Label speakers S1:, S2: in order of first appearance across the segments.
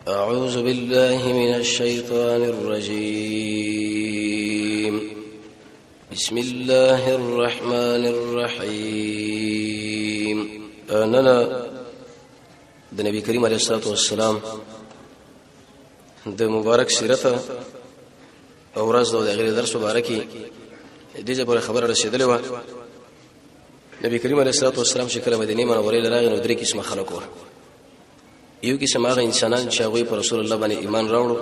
S1: أعوذ بالله من الشيطان الرجيم بسم الله الرحمن الرحيم. أننا د نبی کریم علیه الصلاة والسلام د مبارک سیرت او ورځ د غیر درس مبارکي دې ځبره خبره رسیدلې و. نبی کریم علیه الصلاة والسلام چې کله مدینه منورې لراغی نو درې قسمه خلک وو. یو قسم هغه انسانان چې هغه پر رسول الله باندې ایمان راوړو،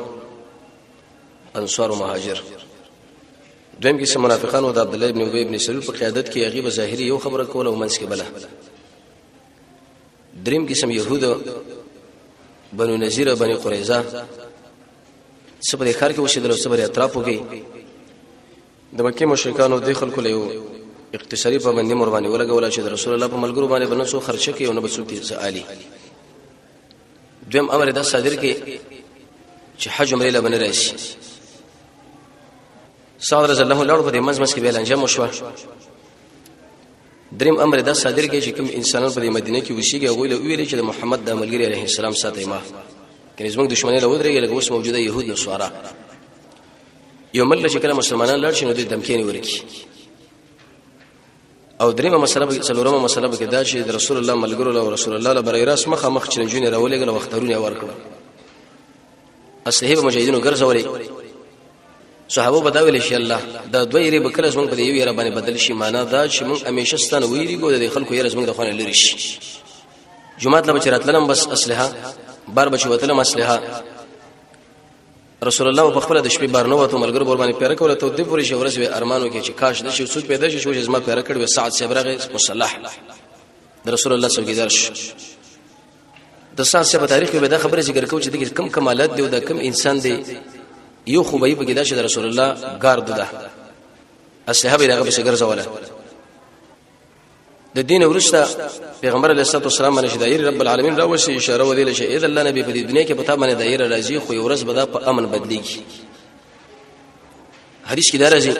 S1: انصار او مهاجر. دویم قسم منافقان او د عبد الله ابن ابي ابن سلول په قیادت کې هغه ظاهري یو خبره کوله او منځ کې بله. دریم قسم يهود بنو نذیر بني قریظه صبر خار کې وشیدل او صبر اطرافو کې د مکه مشرکانو د خلکو له یو اقتصادي پابندي مور باندې ولګول چې رسول الله په ملګرو باندې بنسو خرچه کې او نه بسوتي زالي. دویم امر د صادر کې چې حج عمره له بنه راشي. صادر رضی الله عنه په مزمس کې اعلان جمع شو. دریم امر د صادر کې چې کوم انسانان په مدینه کې وشيږي او ویل چې د محمد د عملګری عليه السلام ساتي ما کله زموږ دښمنۍ له ودرېږي لکه اوس موجوده يهود او سوارا. یو مل چې کله مسلمانان لړ شي نو د دمکینی ورکی. او دریمه مسله څلورمه مسله کې دا چې رسول الله ملګرو له رسول الله له برای راس مخ چنجونه راولېګل وخترونه ورکړه. اصحاب مجاهدینو ګرځولې صحابه بداویل شي الله دا دوی ری بکره زمونږ په یو یره باندې بدل شي. معنا دا چې مونږ همیشه ستنه ویریګو د خلکو یره زمونږ د خوانه لري شي. جمعه له چراتلم بس اسلحه بار بچو وتلم اسلحه. رسول الله په خپل د شپې بار نو وته ملګرو بور باندې پیره کوله ته د پوری شورس به ارمانو کې چې کاش د شي سوچ پیدا شي چې زما پیره کړو سعد صبرغه مصلح د رسول الله څوګیدار شو. د سعد صاحب تاریخ کې به دا خبره ذکر کوي چې د کم کمالات دی او د کم انسان دی. یو خوبای په کې دا چې د رسول الله ګارد ده اصحاب یې هغه په شګر زواله. د دین ورسته پیغمبر علیه الصلاه والسلام باندې دایر رب العالمین راوشي اشاره ودیله چې اذا الله نبی په دې دنیا کې پتا باندې دایر راځي خو ورځ به دا په امن بدلیږي. حدیث کې دا راځي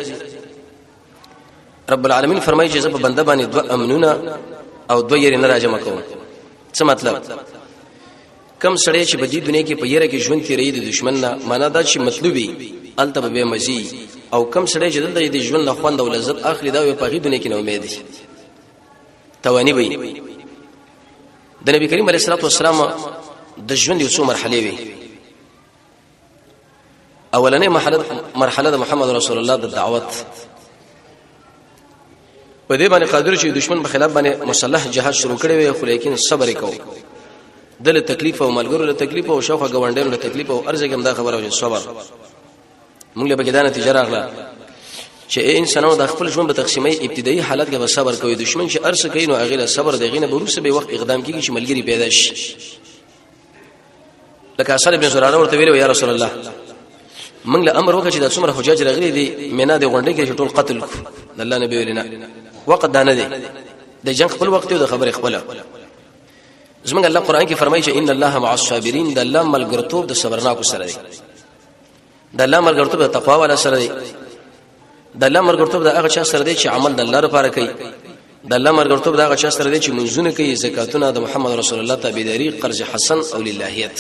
S1: رب العالمین فرمایي چې زب بنده باندې دو امنونه او دو یې نه راځم کوم. څه مطلب؟ کم سړی چې په دې دنیا کې په یره کې ژوند تیرې د دشمن نه معنا دا چې مطلوبي الته به مزي او کم سړی چې د ژوند له خوند او لذت اخلي دا په دې دنیا کې نه امید دي توانی وي. د نبی کریم علیه الصلاه والسلام د ژوند یو څو مرحله وي. اولنې مرحله د محمد رسول الله د دعوت په دې باندې قادر چې دشمن په خلاف باندې مسلح جهاد شروع کړي وي خو لیکن صبر وکاو. دله تکلیف او ملګرو له تکلیف او شوخه غونډانو له تکلیف او ارزګم دا خبره او صبر موږ له بګدان نتیجه راغله چې انسانانو د خپل ژوند په تقسیمي ابتدایي حالت کې به صبر کوي. دشمن چې ارس کوي نو هغه له صبر دغې نه بروسه به وخت اقدام کوي چې ملګری پیدا شي. لکه اصل ابن زراره ورته ویل یا رسول الله موږ له امر وکړه چې د څومره حجاج راغلي دي مینا د غونډې کې ټول قتل الله نبی ویلنا وقت دانه دي د جنگ خپل وخت او د خبره خپل. زمونږ الله قران کې فرمایي چې ان الله مع الصابرین د الله ملګرتوب د صبرناکو سره دی. د الله ملګرتوب د تقوا والا سره دی. د الله مرګرتوب د هغه چا سره دی چې عمل د الله لپاره کوي. د الله مرګرتوب د هغه چا سره دی چې منځونه کوي، زکاتونه د محمد رسول الله تابعداري، قرض حسن او للهیت.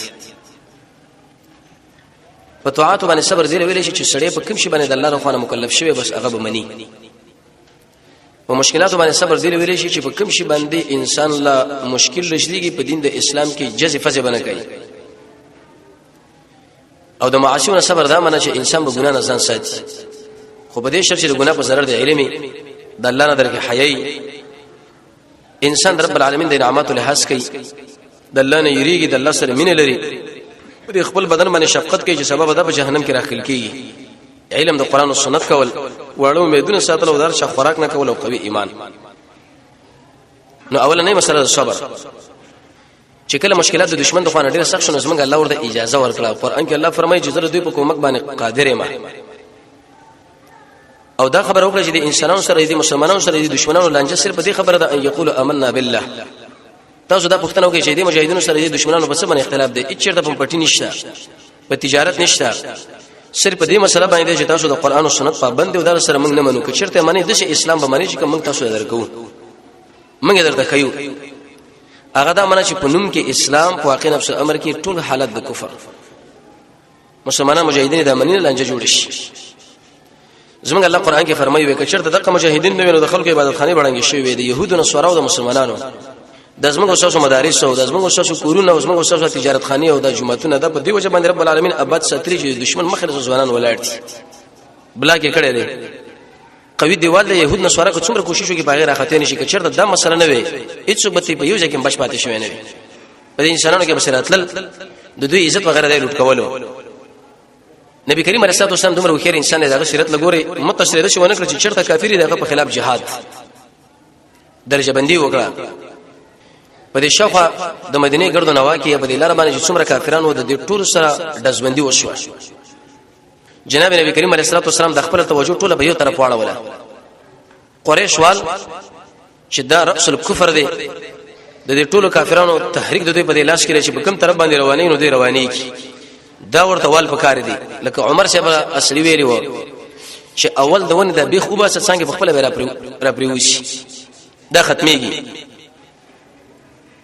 S1: په طاعت باندې صبر دی ویل شي چې سړی په کوم شي باندې د الله رضوانه مکلف شوی بس هغه به مني. په مشکلات باندې صبر دی ویل شي چې په کوم شي باندې انسان لا مشکل رسیدي په دین د اسلام کې جزې فزه بنه کوي. او د معاصیونو صبر دا معنی چې انسان به ګناه نه ځان ساتي. خو په دې شرط چې د ګناه په ضرر د علمي د الله نه درکې حیاي انسان رب العالمین د نعمتو لحاظ کوي، د الله نه یریږي، د الله سره مینه لري، په خپل بدن باندې شفقت کوي چې سبب ده په جهنم کې راخل کیږي. علم د قران او سنت کول، وړو امیدونه ساتل او درشه خوراک نه کول او قوي ایمان. نو اولنې مسله صبر چې کله مشکلات د دشمن د خوانه ډیره سخت شونه زمونږ الله ورته اجازه ورکړه. قران کې الله فرمایي چې زه دوی په کومک باندې قادر یم. او دا خبر وکړه چې د انسانانو سره د مسلمانانو سره د دشمنانو لانجه صرف په دې خبره ده ان یقول آمنا بالله. تاسو دا پوښتنه وکړئ چې د مجاهدینو سره د دشمنانو په څه باندې اختلاف دی. هیڅ چیرته په پټی نشته، په تجارت نشته، صرف دې مسله باندې چې تاسو د قران او سنت پابند دي او دا سره موږ نه منو. که چیرته معنی د اسلام به معنی چې موږ تاسو درکو، موږ درته کوي. هغه دا منه چې په نوم کې اسلام په واقع نفس امر کې ټول حالت د کفر مسلمانان مجاهدین د امنین لنجه جوړ شي زمونږ الله قران کې فرمایي وکړه چې دغه مجاهدین نو د خلکو عبادت خانه بڼنګ شوی دی يهودو او نصارا او د مسلمانانو د زمونږ اوسو مدارس او د زمونږ اوسو کورونه او زمونږ اوسو تجارت خانه او د جمعتون د په دی وجه باندې رب العالمین ابد ستري چې دشمن مخرج ځوانان ولاړ دي بلا کې کړي دي قوي دیوال د يهود نصارا کو څومره کوشش وکړي بغیر راخته نشي چې دا مسله نه وي هیڅ څه په یو ځای کې بچ پاتې شوی نه وي په انسانانو کې بصیرتل د دوی عزت وغیرہ دی لوټ کولو نبی کریم علیه الصلاه والسلام دومره خیر انسان دی دغه شریعت لګوري متصریده شو نه کړ چې چرته کافر دی دغه په خلاف jihad درجه بندي وکړه په دې شوخه د مدینه ګردو نوا کې په دې لار باندې چې څومره کافرانو د دې ټول سره دزبندي وشو جناب نبی کریم علیه الصلاه والسلام د خپل توجه ټوله په یو طرف واړوله قریش وال چې دا رأس الكفر دی د دې ټولو کافرانو تحریک د دوی په لاس کې چې په کوم طرف باندې رواني نو دی رواني کی دا ورته وال پکار دي لکه عمر صاحب اصلي ویری و چې اول دونه د بي خوبه څنګه په خپل را پریوشي دا ختميږي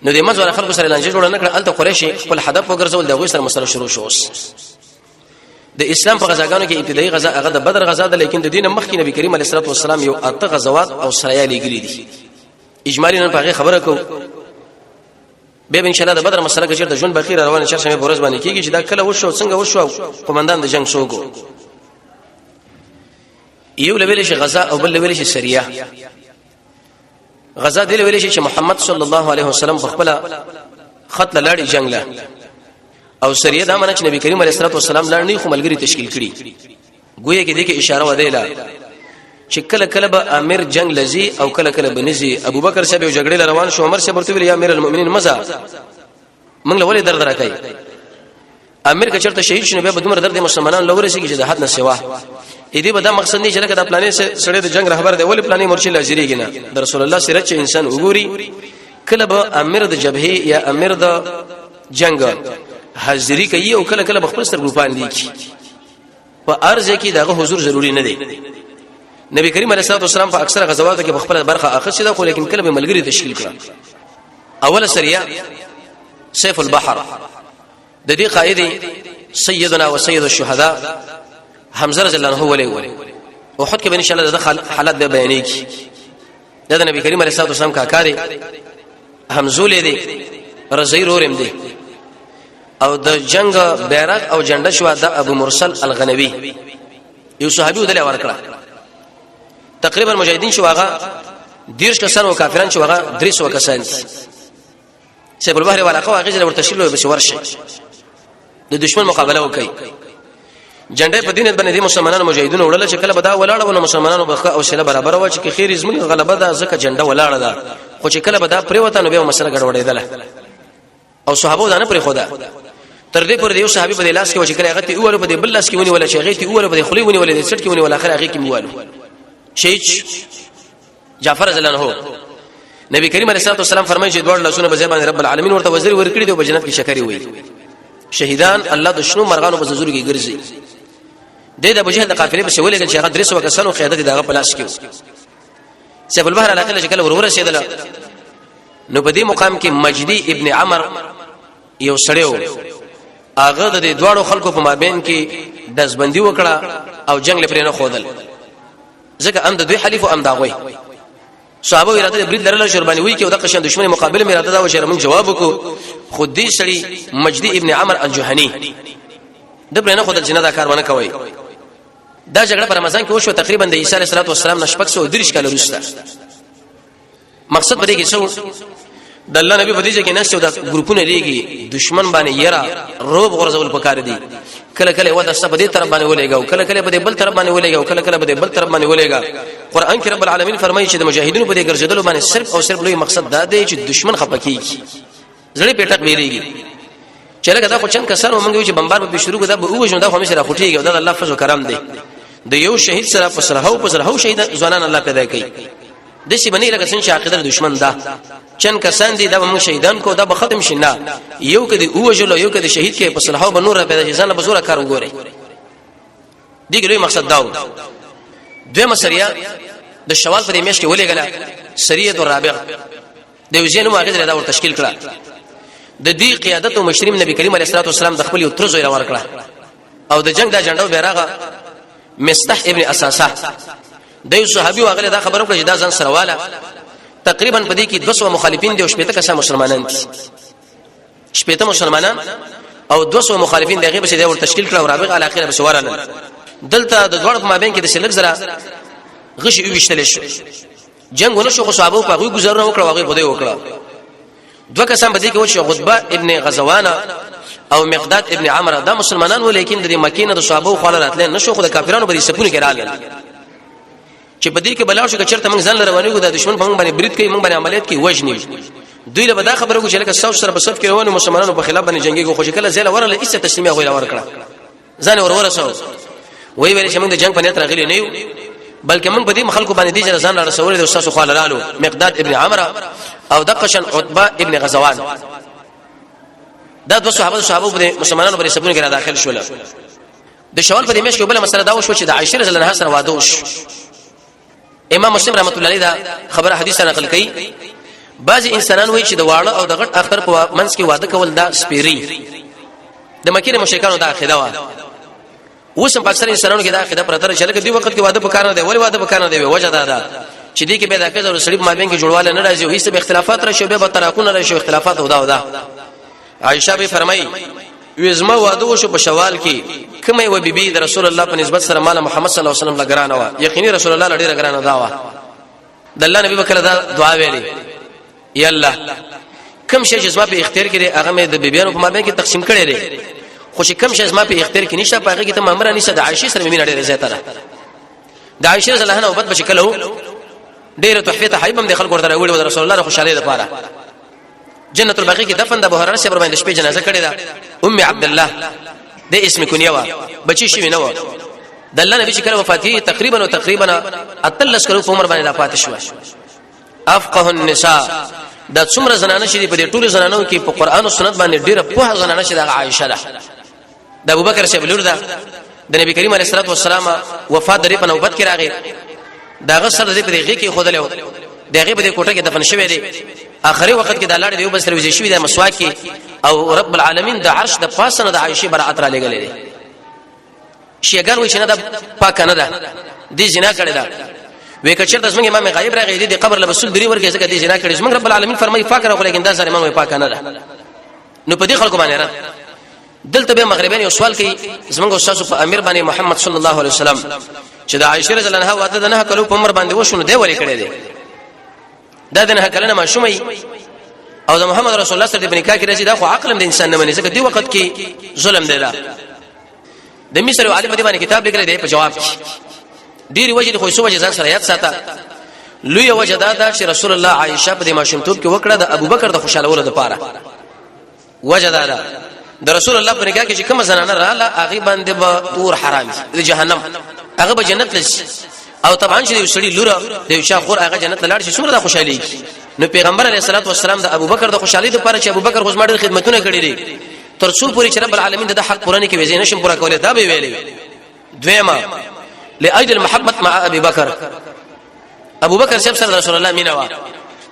S1: نو د مزور خلکو سره لانجه جوړ نه کړ الته قریش خپل هدف وګرځول د غوښ سره مسله شروع شو د اسلام په غزاګانو کې ابتدایي غزا هغه د بدر غزا ده لیکن د دین مخکې نبی کریم علیه الصلاه والسلام یو اته غزوات او سرايا لګري دي اجمالی نن په خبره کو به ان شاء الله د بدر مسله کې چې د جون بخیر روانه چرشمه بورز باندې کیږي چې دا کله وشو څنګه وشو قومندان د جنگ سوګو یو لویل شي غزا او بل لویل شي سریه غزا دی لویل شي چې محمد صلی الله علیه وسلم په خپل خط لاړی جنگ له او سریه دا معنی چې نبی کریم علیه الصلاه والسلام لاړنی خو ملګری تشکیل کړي ګویا کې دغه اشاره ودیلا چې کله کله به امیر جنگ لذي او کله کله بنزي ابو بکر صاحب یو جګړه روان شو عمر صاحب ورته ویل یا امیر المؤمنین مزه موږ له ولې درد راکای امیر که چرته شهید شنو به دومره درد مسلمانان لوري شي چې د حد نه سوا اې دې به دا مقصد نه چې لکه د پلانې سره د جنگ رهبر دی ولې پلانې مرشد لازریږي نه د رسول الله سره چې انسان وګوري کله به امیر د جبهه یا امیر د جنگ حاضری کوي او کله کله بخپل سر ګروپان دي کی په ارزه کې دغه حضور ضروری نه دی نبی کریم علیه الصلاه والسلام په اکثر غزواتو کې بخپل برخه اخص ده خو لیکن کله به ملګری تشکیل کړه اوله سریه سيف البحر د دې قائد سيدنا وسيد الشهداء حمزه رضی الله عنه ولې او خود کې به ان شاء الله د حالت به بیانې کی د نبی کریم علیه الصلاه والسلام کا کاری حمزه دې رضی رورم دې او د جنگ بیرغ او جنډه شو د ابو مرسل الغنوی یو صحابي ودل ورکړه تقریبا مجاهدین شو هغه دیرش کسان او کافرانو شو هغه دریس وکسان سیف البحر والاقه هغه ورته شلو به ورشه د دشمن مقابله وکي جنډه په دین باندې د مسلمانانو مجاهدینو وړل چې کله بدا ولاړ ونه مسلمانانو بخه او شله برابر و چې خیر زمون غلبه ده ځکه جنډه ولاړه ده خو چې کله بدا پرې وته نو به مسله ګډوډېدله او صحابه ځانه پرې خدا تر دې پر یو صحابي په لاس کې و چې کله هغه ته اوله په بل لاس کې ونی ولا چې هغه ته اوله په خلی ونی ولا د سټ کې ونی ولا اخر هغه کې میوالو شهید جعفر رضی الله عنه نبی کریم علیه الصلاه والسلام فرمایي چې دوړ لاسونه به ځبان رب العالمین ورته وزیر ورکړي دی په جنت کې شکرې وي شهیدان الله د شنو مرغانو په زور کې ګرځي د ابو جهل د قافلې په شولې کې چې هغه درس وکسنو قیادت دغه پلاس کې سیف البحر علاقه چې کله ورور رسیدل نو په دې مقام کې مجدي ابن عمر یو سړیو هغه د دوړو خلکو په مابین کې دزبندي وکړه او جنگ لپاره نه خودل ځکه ام د دوی حلیف او ام داوي صحابه اراده برید لرله شربانی وی کې او د قشن دشمن مقابله مې اراده دا و چې موږ جواب وکړو خود دې سړي مجدي ابن عمر الجهني د برنه خود الجنه دا کار ونه کوي دا جګړه په رمضان کې وشو تقریبا د عیسی علیه السلام نشپک سو درش کال وروسته مقصد پدې کې څو د الله نبی په دې کې نشو د ګروپونه لګي دشمن باندې یرا روب غرزول پکار دي کله کله و د سبا دې طرف باندې ولېګو کله کله په دې بل طرف باندې ولېګو کله کله په دې بل طرف باندې ولېګا قران کې رب العالمین فرمایي چې د مجاهدینو په دې ګرځېدلو باندې صرف او صرف لوی مقصد دا دی چې دشمن خپکیږي زړه پیټک ویریږي چې لکه دا خو چن کسانو موږ چې بمبار به شروع کړه به وښنو دا خو همیشه راخوټیږي دا الله فضل کرم دی د یو شهید سره پسرهو شهید ځوانان الله پیدا کوي د شي بنې لکه څنګه عقیده دشمن دا چن کسان دي دا موږ شهیدان کو دا به ختم شینه یو کدي اوجلو یو کدي شهید کې پسرهو به نور پیدا شي ځنه بزوره کار وګوري دغه مقصد داو دوه مسریه د شوال په میاشت کې ولېګله سریه الرابع د وزینو ماغه دا ور تشکیل کړه د دې قیادت او مشریم نبی کریم علیه الصلاه والسلام د خپل یو تر زوی ور کړه او د جنگ د جنډو بیرغه مستح ابن اساسه د یو صحابي واغله دا خبرو کړه چې دا ځان سره والا تقریبا په دې کې 200 مخالفین دي او شپته کسه مسلمانان دي شپته مسلمانان او 200 مخالفین دغه به ور تشکیل کړه او رابغ علی اخره بشوارل دلته د دوړ په مابین کې د سلک زرا غش یو وشتل شو جنگ ونه شو صحابه په غوي گزارنه وکړه واغې بده وکړه دوه کسان بده کې و چې غتبه ابن غزوان او مقداد ابن عمرو دا مسلمانان و لیکن د مکینه د صحابه خو لراتل نشو خو د کافرانو بری سپونه کې راغل چې بدی کې بلاو شو چرته موږ ځان روانو د دشمن په موږ باندې برید کوي موږ باندې عملیات کوي وجنی دوی له بدا خبره کو چې لکه صف سره بسف کې روانو مسلمانانو په خلاف باندې جنگي کو خو کله زیل ورله ایسه تسلیمه غوړه ورکړه ځان ورسو وی ویل چې موږ د جنگ په نیت راغلي نه یو بلکې موږ په دې خلکو باندې دي چې ځان را رسول دي استاد خو لالو مقداد ابن عمرو او دقشن عتبه ابن غزوان دا دوه صحابه په مسلمانانو باندې سپونه کې را داخل شول د شوال په دې مېش کې بل مسله دا وشو چې د عائشه رضی الله عنها سره واده وش امام مسلم رحمت الله علیه دا خبره حدیث نقل کړي بعضی انسانان وایي چې د واړه او د غټ اختر په منځ کې واده کول دا سپيري د مکه مشرکانو دا عقیده و اوس په اکثر انسانانو کې دا عقیده پرته چې لکه دی وخت کې واده پکاره دی ولی واده پکاره دی وجه دا چې دې کې به دا کې د سړي مابین کې جوړواله نه راځي او هیڅ به اختلافات راشي به طلاقونه راشي اختلافات ودا عائشه به فرمایي وزما واده وشو په شوال کې کومه و بیبي د رسول الله په نسبت سره مال محمد صلی الله علیه وسلم لګرانه و یقیني رسول الله ډیره ګرانه دا و د الله نبی بکر دا دعا ویلي یا الله کوم شی چې زما په اختیار کې هغه مې د بیبيانو په مابین کې تقسیم کړي دي خو چې کوم شی زما په اختیار کې نشه پاږي کې ته مامره نشه د عائشه سره مې ډیره زیاته ده د عائشه رضی الله عنها وبد بشکلو ډیره تحفه حیبم د خلکو ورته وړي د رسول الله خوشاله لپاره جنت البقیع کې دفن د ابو هريره صبر باندې شپې جنازه کړې ده ام عبد الله د اسم کنیه وا بچی شي نه و د الله نبی چې کله وفات یې تقریبا اتلس کلو په عمر باندې وفات شو افقه النساء د څومره زنانه شې په دې ټولو زنانو کې په قران او سنت باندې ډیره په زنانه شې د عائشه ده د ابوبکر شه بلور ده د نبی کریم علیه الصلاه والسلام وفات لري په نوبت کې راغی دا غسر دې په دې کې خودلو دغه په دې کوټه کې دفن شوی دی اخري وخت کې د لاړ دی بس روزي شوی د مسواک او رب العالمین د عرش د پاسنه د عائشه برائت را لګلې دي شیګان وای چې نه د پاک نه ده دي جنا کړی ده وې کچر د زمنګ امام غایب راغی دي قبر لبسل دری ورګه ځکه دي جنا کړی زمنګ رب العالمین فرمایي پاک راغله لیکن دا سره امام پاک نه ده نو په دې خلکو باندې را دلته به مغربین یو سوال کوي زمنګ استاد په امیر باندې محمد صلی الله علیه وسلم چې د عائشه رضی الله عنها واده نه کلو په عمر باندې وشونه دی ولې کړی دي دا دنه کلنه ما شومي او د محمد رسول الله صلی الله علیه وسلم کې راځي دا خو عقل د انسان نه مني ځکه دی وخت کې ظلم دی دا د مصر عالم دی باندې کتاب لیکل دی په جواب کې ډیری وجه خو سو وجه ځان سره یاد ساته لوی وجه دا چې رسول الله عائشه په ماشومتوب کې وکړه د ابوبکر د خوشاله ولود لپاره وجه دا د رسول الله په نگاه کې چې کوم زنانه رااله هغه باندې به تور حرام دي جهنم هغه به جنت لشي او طبعا چې وسړي لور د شاخور هغه جنت لاړ شي څومره د خوشحالي نو پیغمبر علیه الصلاه والسلام د ابوبکر د خوشحالي لپاره چې ابوبکر خو زما ډېر خدمتونه کړې دي تر څو پوری چې رب العالمین د حق پرانی کې وزینه شم پورا کوله دا به ویلې دویما لاجل المحبت مع ابي بکر ابوبکر شپ سره رسول الله مینا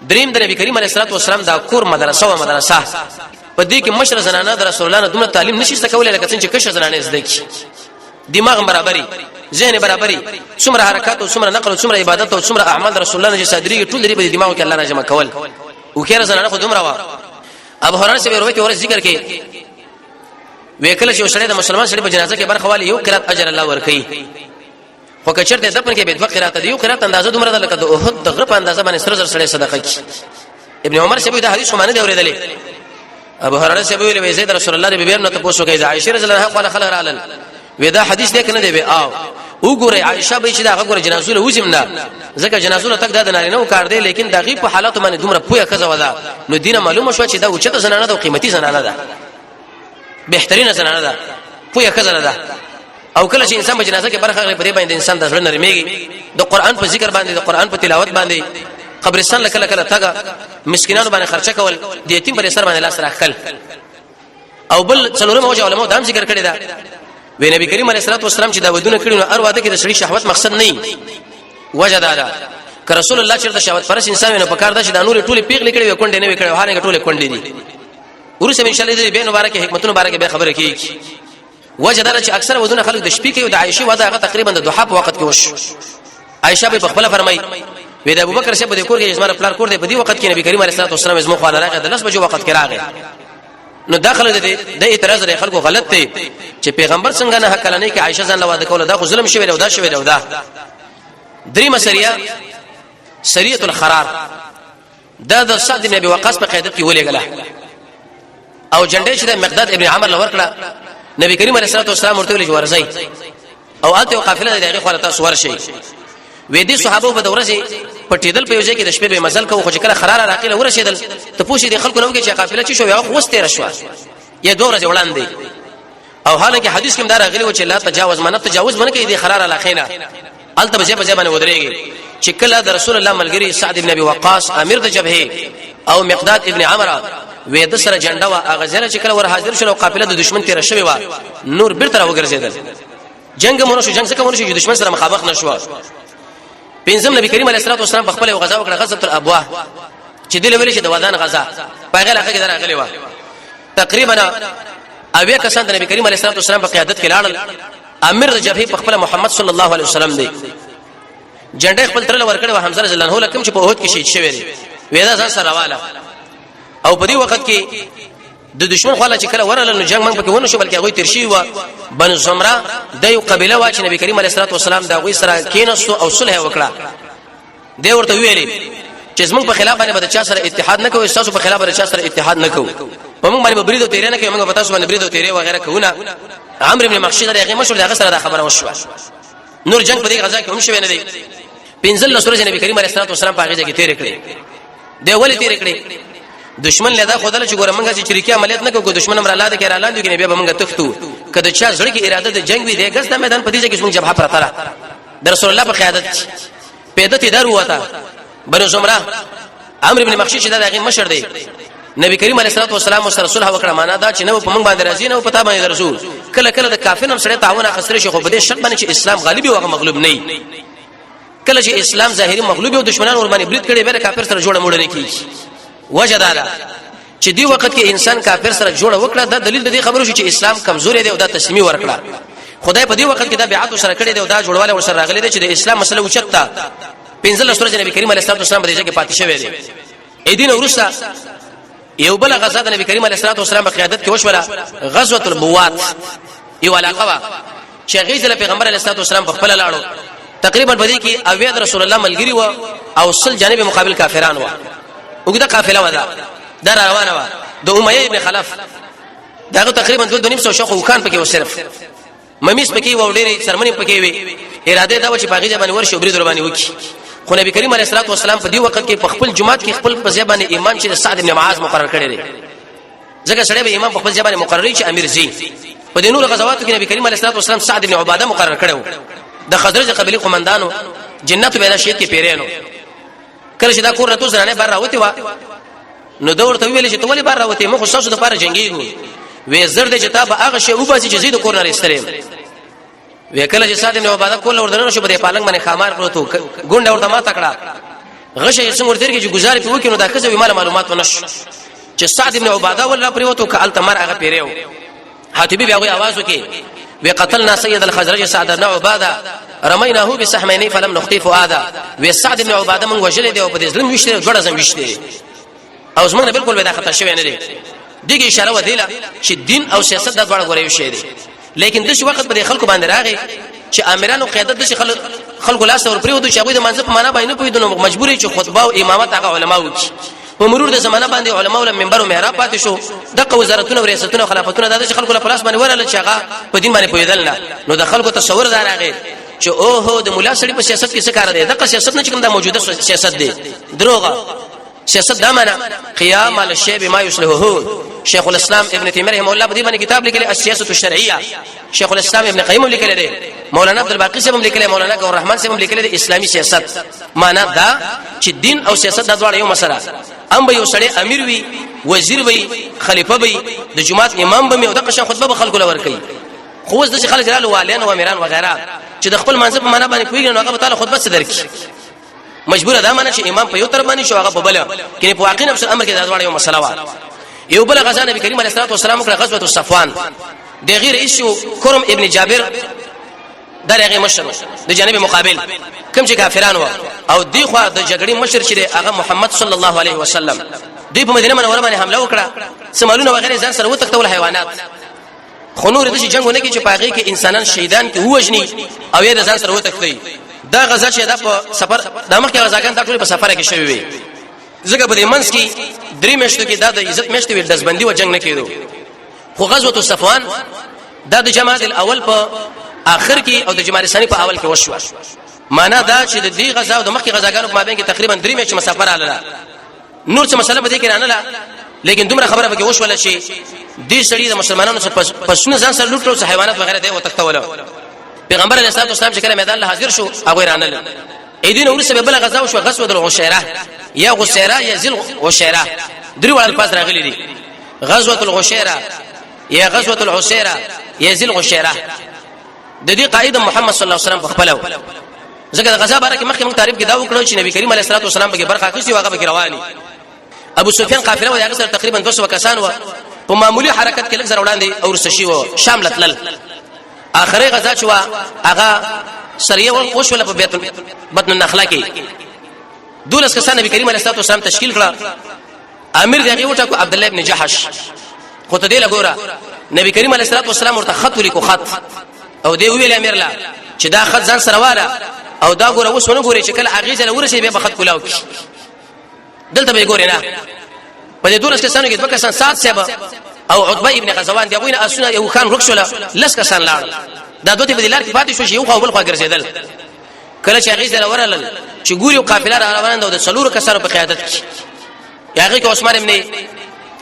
S1: دریم د نبی کریم علیه الصلاه والسلام دا کور مدرسه په دې کې مشر زنانه د رسول الله نه دومره تعلیم نشي کولای لکه څنګه چې کشر زنانه زده کی دماغ برابرۍ ذهن برابرۍ څومره حرکت او څومره نقل او څومره عبادت او څومره اعمال رسول الله نه صدري ټول لري په دماغ کې الله راجمع کول او کېره زنانه خو دومره وا ابو هريره سے وروي کې ور ذکر کې وکړه چې وسړی د مسلمان سړي په جنازه کې برخه والی یو قرات اجر الله ورکړي خو کچر دې دپن کې به دوه قرات دی یو قرات اندازه دومره ده لکه د احد د غره په اندازه باندې سره سره صدقه کی ابن عمر سے دا حدیث باندې اوریدلې ابو هريره سے ویل زید رسول الله دې بیان ته پوښتنه کوي عائشه رضی الله عنها قال خلق رالل ودا حدیث دې کنه دی به او وګوره عائشه به چې دا غوړه جنازه له وزم نه ځکه جنازه له تک د نارینه او کار دی لیکن دغه په حالات باندې دومره پوهه کزه ودا نو دینه معلومه شو چې دا اوچته زنانه ده او قیمتي زنانه ده بهترینه زنانه ده پوهه کزه ده او کله چې انسان په جنازه کې برخه لري په دې باندې انسان د ځړ نرميږي د قران په ذکر باندې د قران په تلاوت باندې قبرستان لکه کله تاګه مسکینانو باندې خرچه کول د یتیم پر سر باندې لاس راخل او بل څلورم اوجه علماء دا ذکر کړی دا وی نبی کریم علیه الصلاه والسلام چې دا ودونه کړي نو ار واده کې د شری شهوت مقصد نه وجه دا که رسول الله چرته شهوت پرس انسان نه پکار دا چې د نور ټوله پیغ لیکړي وي کونډې نه وي کړي هغه ټوله کونډې دي ورسې ان شاء الله دې به مبارک حکمتونو مبارک به خبره کیږي وجدار چې اکثر ودونه خلک د شپې کې د عائشه ودا هغه تقریبا د دوحه په وخت کې وش عائشه به خپل فرمایي وې د ابوبکر شه په دې کور کې زما پلان کور دی په دې وخت کې نبی کریم علیه الصلاه والسلام زما خو راغی د 10 بجو وخت کې راغی نو داخله د اعتراض لري خلکو غلط دی چې پیغمبر څنګه نه حق لنی کې عائشه ځان لواده کوله دا خو ظلم شوی دی او دا شوی دی او دا درې مسریه سریه الخرار دا د سعد بن ابي وقاص په قیادت کې ولېګله او جنډې چې د مقداد ابن عمر لور کړه نبی کریم علیه الصلاه والسلام ورته ویل ورځي او الته قافله دغه خو تاسو ورشي وې دي صحابه په دورځي پټیدل په یوځای کې د شپې به مزل کوو خو چې کله خرار راقله ورشیدل ته پوښي د خلکو نو کې چې قافله چې شو یو خوسته رشوا یا دوه ورځې وړاندې او حالانکه حدیث کې مدار غلي و چې لا تجاوز منه تجاوز منه کې دي خرار علاقینا الته به ځبانه ودرېږي چې کله د رسول الله ملګری سعد بن ابي وقاص امیر د جبهه او مقداد ابن عمرو وې د سره جنډه وا اغه چې کله ور حاضر شول قافله د دشمن تیر شوی و نور بیرته وګرځیدل جنگ مونږ شو جنگ څخه مونږ شو دشمن سره مخابخ نشو پنځم نبی کریم علیه الصلاه والسلام په خپل غزا وکړه غزوه الابواه چې دله ویل چې د ودان غزا پاغه لخه کې درغلی و تقریبا اویا کسان د نبی کریم علیه الصلاه والسلام په قیادت کې لاړل امیر د جبهه په خپل محمد صلی الله علیه وسلم دی جنډه خپل تر ورکړه و حمزه رضی الله عنه لکم چې په اوهد کې شهید شوی دی وېدا ځان سره واله او په دې وخت کې د دشمن خواله چې کله ورل نو جنگ موږ پکې ونه شو بلکې هغه ترشي و بن زمره د یو قبيله وا چې نبی کریم علیه الصلاه والسلام دا غوي سره کیناستو او صلح وکړه دی ورته ویلي چې زموږ په خلاف باندې به چا سره اتحاد نه کوو تاسو په خلاف باندې چا سره اتحاد نه کوو په موږ باندې بریدو تیرې نه کوي موږ په تاسو باندې بریدو تیرې وغیرہ کوونه عمرو بن مخشید هغه مشهور دغه سره دا خبره وشو نور جنگ په دې غزا کې هم شوی نه دی پنځل سورې نبی کریم علیه الصلاه والسلام په هغه کې تیرې کړې دی ولې تیرې کړې دشمن لدا خدای چې ګوره موږ چې چریکي عملیات نه کوو دشمن امر الله دې کړه اعلان دی کې بیا موږ تختو کله چې ځړ کې اراده د جنگ وی دی ګس د میدان په دې کې موږ جبهه پرته را د رسول الله په قیادت پیدا تدار وتا بنو زمره عمرو بن مخشید دا هغه مشر دی نبی کریم علیه الصلاه والسلام سره صلح وکړه معنا دا چې نو په موږ باندې راځي نو پتا باندې رسول کله کله د کافرونو سره تعاون اخستری شي خو په دې شرط باندې چې اسلام غالب او مغلوب نه کله چې اسلام ظاهري مغلوب او دشمنان ور باندې برید کړي به کافر سره جوړه موړ نه کیږي وجدادا چې دی وخت کې انسان کافر سره جوړه وکړه دا دلیل د دې خبرو چې اسلام کمزوري دی او دا تسلیمي ورکړه خدای په دې وخت کې دا بیعت سره کړی دی او دا جوړواله ور سره راغلی دی چې د اسلام مسله اوچتا پنځل سورې نبی کریم علیه الصلاه والسلام په دې کې پاتې شوی دی اېدین ورسا یو بل غزا د نبی کریم علیه الصلاه والسلام په قیادت کې وشوله غزوه البوات یو علاقه وا چې غیزله پیغمبر علیه الصلاه والسلام په خپل لاړو تقریبا په دې کې اوید رسول الله ملګری و او سل جانب مقابل کافران و وګدا قافله ودا دا روانه و د امیه ابن خلف داغه تقریبا 2.5 شخو وکان پکې و صرف ممیس پکې و ډېری سرمنی پکې وي اراده دا و چې باغی باندې ورشي برید ور باندې وکي خو نبی کریم علیه الصلاه والسلام په دې وخت کې په خپل جماعت کې خپل په ځبانه امام چې سعد بن معاذ مقرر کړی دی ځکه سړی به امام په خپل ځبانه مقرر چې امیر زی په دې نور غزواتو کې نبی کریم علیه الصلاه والسلام سعد بن عباده مقرر کړو د خزرج قبيله قومندانو جنت به راشد کې پیرانو کله چې دا کور راته ځانه بار راوتی و نو دا ورته ویل چې ته ولې بار راوتی مخ خصوص د پاره جنگيږي وې زر د جتاب هغه شی وباسي چې زید کور نه رسېرم وکله چې ساده نو باندې کول ورته نو شو په پالنګ باندې خامار پروتو ګونډه ورته ما تکړه غشه څنګه ورته کې چې گزار په وکینو دا کزه معلومات ونش چې سعد ابن عباده ولا پروتو کال تمر هغه پیریو حاتبی بیا غوي आवाज وکي وقتلنا سيد الخزرج سعد بن عباده رميناه بسحمين فلم نخطف هذا وسعد بن عباده من وجل دی او په دې ظلم وشته جوړه زم وشته او زمونه بالکل ودا خطا شوی نه دی دغه اشاره ودیله چې دین او سیاست د ډول غوړې وشي دي لیکن دغه وخت په خلکو باندې راغی چې امیرانو قیادت د خلکو لاس ور پریو د شغوی د منځ په معنا باندې پویدنه مجبورې چې خطبه او امامت هغه علما وکړي په مرور د زمانه باندې علما ول منبر او محراب پاتې شو دغه وزارتونه او ریاستونه او خلافتونه د خلکو له پلاس باندې ورل چې هغه په دین باندې پویدل نه نو د خلکو تصور دار راغی چې اوه د مولا سړي په سیاست کې څه کار دی دغه سیاست نه چې کوم د موجوده سیاست دی دروغه سیاست دا معنا قیام علی الشیء بما یصلحه شیخ الاسلام ابن تیمیه رحمه الله په دې باندې کتاب لیکلی السیاست الشرعیه شیخ الاسلام ابن قیم لیکلی دی مولانا عبد الباقی صاحب لیکلی مولانا ګور رحمان صاحب لیکلی دی اسلامي سیاست معنا دا چې دین او سیاست د دوه یو مسله ام به یو سړی امیر وي وزیر وي خلیفہ وي د جماعت امام به او د قشن خطبه به خلکو لور کوي خو د خلک رالو والین او امیران وغیرہ چې د خپل منځ په معنا باندې کوي نو هغه تعالی خطبه صدر کی مجبور ده معنی چې امام په یو تر باندې شو هغه په بل کینه په واقع نفس الامر کې دا ډول یو مسله و یو بل غزا نبی کریم علیه الصلاه والسلام کړه غزوه الصفوان د غیر ایشو کرم ابن جابر دغه مشر د جانب مقابل کوم چې کافرانو او دی خو د جګړې مشر چې هغه محمد صلی الله علیه وسلم دی په مدینه منوره باندې حمله وکړه سمالونه وغیرہ ځان سره وتښتول حیوانات خو نور د جنگونه کې چې پاغي کې انسانان شهیدان کې وژني او یې ځان سره وتښتي دا غزا چې دا په سفر د مخکې غزاګان دا ټول په سفر کې شوی وي ځکه په دې منځ کې درې میاشتو کې دا د عزت میاشتې ویل دزبندي و جنگ نه کېدو خو غزوه الصفوان دا د جماد الاول په اخر کې او د جماد الثاني په اول کې وشو معنا دا چې د دې غزا او د مخکې غزاګانو په مابین کې تقریبا 3 میاشتې مسافر اله نور څه مسله به دې کې نه لاله لیکن دومره خبره به کې وشول شي دې سړي د مسلمانانو څخه پښونه ځان سره لوټلو څه حیوانات وغیرہ دی او تختول پیغمبر علیه الصلاه والسلام چې کله میدان له حاضر شو هغه رانل اېدین ورسې به بل غزا او غزوه الغشيره یا غشيره یا ذل غشيره درې وړ الفاظ راغلي دي غزوه الغشيره یا غزوه العسيره یا ذل غشيره د دې قائد محمد صلی الله علیه وسلم په خپلو ځکه د غزا باره کې مخکې موږ تعریف کې دا وکړو چې نبی کریم علیه الصلاه والسلام به برخه اخیستي واغه به رواني ابو سفیان قافله و هغه سره تقریبا 200 کسان و په معمولی حرکت کې لږ زر وړاندې او رسشي و شام لتل اخري غزا چې هغه سریه وشول په بیت بطن النخله کې دولس کسان نبی کریم علیه الصلاه والسلام تشکیل کړه امیر دغه وټه کو عبد الله ابن جحش خو ته دې لګورا نبی کریم علیه الصلاه والسلام ورته خط لیکو خط او دې ویل امیر لا چې دا خط ځان سره واله او دا ګوره وسونه ګوري چې کله هغه ځل ورسې به خط کولاو کی دلته به ګوري نه په دې دولس کسانو کې دوه کسان سات سبا او عتبه ابن غزوان دی ابوینه اسونه یو خان رخصله لس کسان لاړ دا دوی په دلار کې پاتې شو چې یو خو بل خو ګرځیدل کله چې هغه ځل ورل چې ګوري قافله روانه ده د څلور کسانو په قیادت کې هغه کې عثمان ابن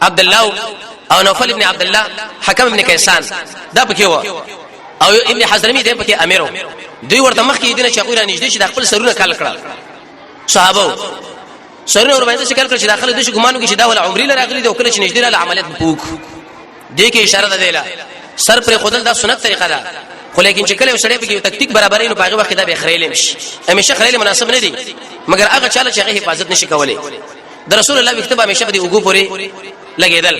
S1: عبد الله او نوفل ابن عبد الله حکم ابن کیسان دا پکې و او ابن حضرمی دی پکې امیرو دوی ورته مخکې دینه چې قوی را نږدې چې د خپل سرونه کال کړل صحابه سرونه ور باندې شکل کړ چې داخله د شي ګمانو کې چې دا ول عمرې لراغلي دی او کله چې نږدې له عملیات پوک دې کې اشاره ده دیلا سر پر خودل دا سنت طریقه ده خو لیکن چې کله وسړی به تکتیک برابرې نو پاغه وخت دا به خریلې مش همیشه خریلې مناسب نه دي مګر هغه چاله چې هغه حفاظت نشي کولای د رسول الله وکتب همیشه په دې وګو پورې لګیدل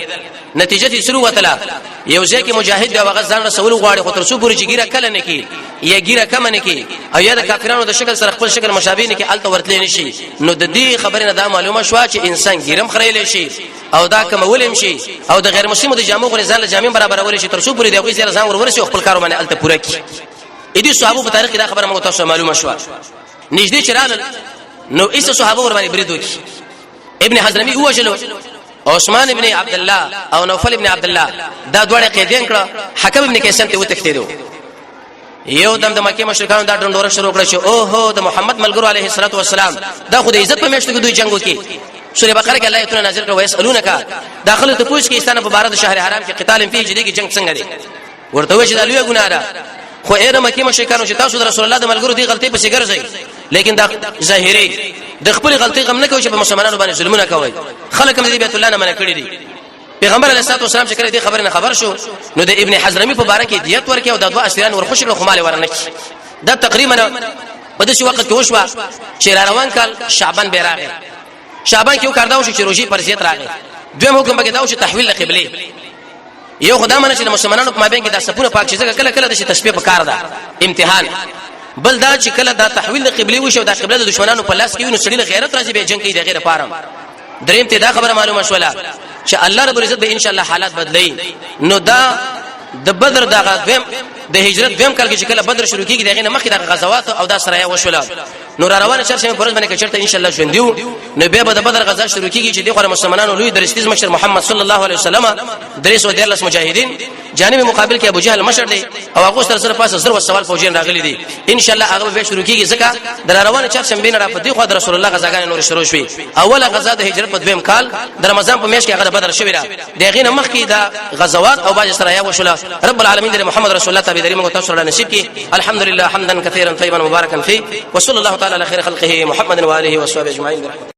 S1: نتیجه دې شروع وتله یو ځکه مجاهد دا وغه ځان رسول غواړي خو تر څو پورې جګیره کله نه کی یا ګیره کم نه کی او یا د کافرانو د شکل سره خپل شکل مشابه نه کی الته ورتلې نشي نو د دې خبره نه دا معلومه شو چې انسان ګیرم خړېلې شي او دا کوم ولیم شي او د غیر مسلمو د جامو غره ځان له جامې برابر ولې شي تر څو پورې دغه ځای ځان ورورسي خپل کارو باندې الته پوره کی اې دي صحابه په تاریخ دا خبره موږ تاسو معلومه شو نږدې چرال نو ایسه صحابه ور باندې بریدو کی ابن حضرمی هو جلو عثمان ابن عبد الله او نوفل ابن عبد الله دا دوړه قیدین کړه حکم ابن کیسان ته وتښتیدو یو دم د مکه مشرکانو دا ډنډوره شروع کړه چې او هو د محمد ملګرو علیه الصلاه والسلام دا خو د عزت په میاشتو کې دوی جنگو کې سوره بقره کې الله تعالی نازل کړه ويسالونک داخله ته پوښتنه کې استانه په بارد شهر حرام کې قتال فيه جدي کې جنگ څنګه دی ورته وایي چې دا لوی ګناه ده خو اې د مکه مشرکانو چې تاسو د رسول الله د ملګرو دی غلطي پسې ګرځي لیکن دا ظاهري د خپل غلطي غم نه کوي چې په مسلمانانو باندې ظلمونه کوي خلک هم دې بیت الله نه منع کړی دي پیغمبر علیه الصلاه والسلام چې کله دې خبره نه خبر شو نو د ابن حضرمی په باره کې دیت ورکې او د دوه اسیران ورخوشي له خماله ورنه دا تقریبا په دې وخت کې وشو چې روان کال شعبان به راغی شعبان کې یو کار دا و چې روزي پرزیت راغی دویم حکم به دا و چې تحویل قبله یو خدای منه چې مسلمانانو په مابین کې دا سپونه پاک شي ځکه کله کله د تشبیه په کار ده امتحان بل دا چې کله دا تحویل د قبله وشو دا قبله د دشمنانو په لاس کې نو سړي غیرت راځي به جنگ کوي د غیر پارم دریم ته دا خبره معلومه شوله چې الله رب العزت به ان شاء الله حالات بدلي نو دا د بدر دا غویم د هجرت دویم کال کې چې کله بدر شروع کیږي دغه مخکې د غزوات او د سرايا وشوله نو روانه چرشه پرځ باندې کچرته ان شاء الله ژوندیو نو به د بدر غزا شروع کیږي چې د خو مسلمانانو لوی درستیز مشر محمد صلی الله علیه وسلم درس و درلس مجاهدین جانب مقابل کې ابو جهل مشر دی او هغه سره پاسه زر و سوال فوجین راغلي دي ان شاء الله هغه به شروع کیږي ځکه د روانه چرشه بین را پدې خو د رسول الله غزاګان نور شروع شوي اوله غزا د هجرت په دویم کال د رمضان په میاشت کې هغه بدر شوی را دغه نه مخکې د غزوات او باج سرايا وشوله رب العالمین د محمد رسول الله تابع دریم تاسو را نصیب کی الحمدلله حمدا كثيرا طيبا مباركا فيه وصلى الله تعالى على خير خلقه محمد واله وصحبه اجمعين.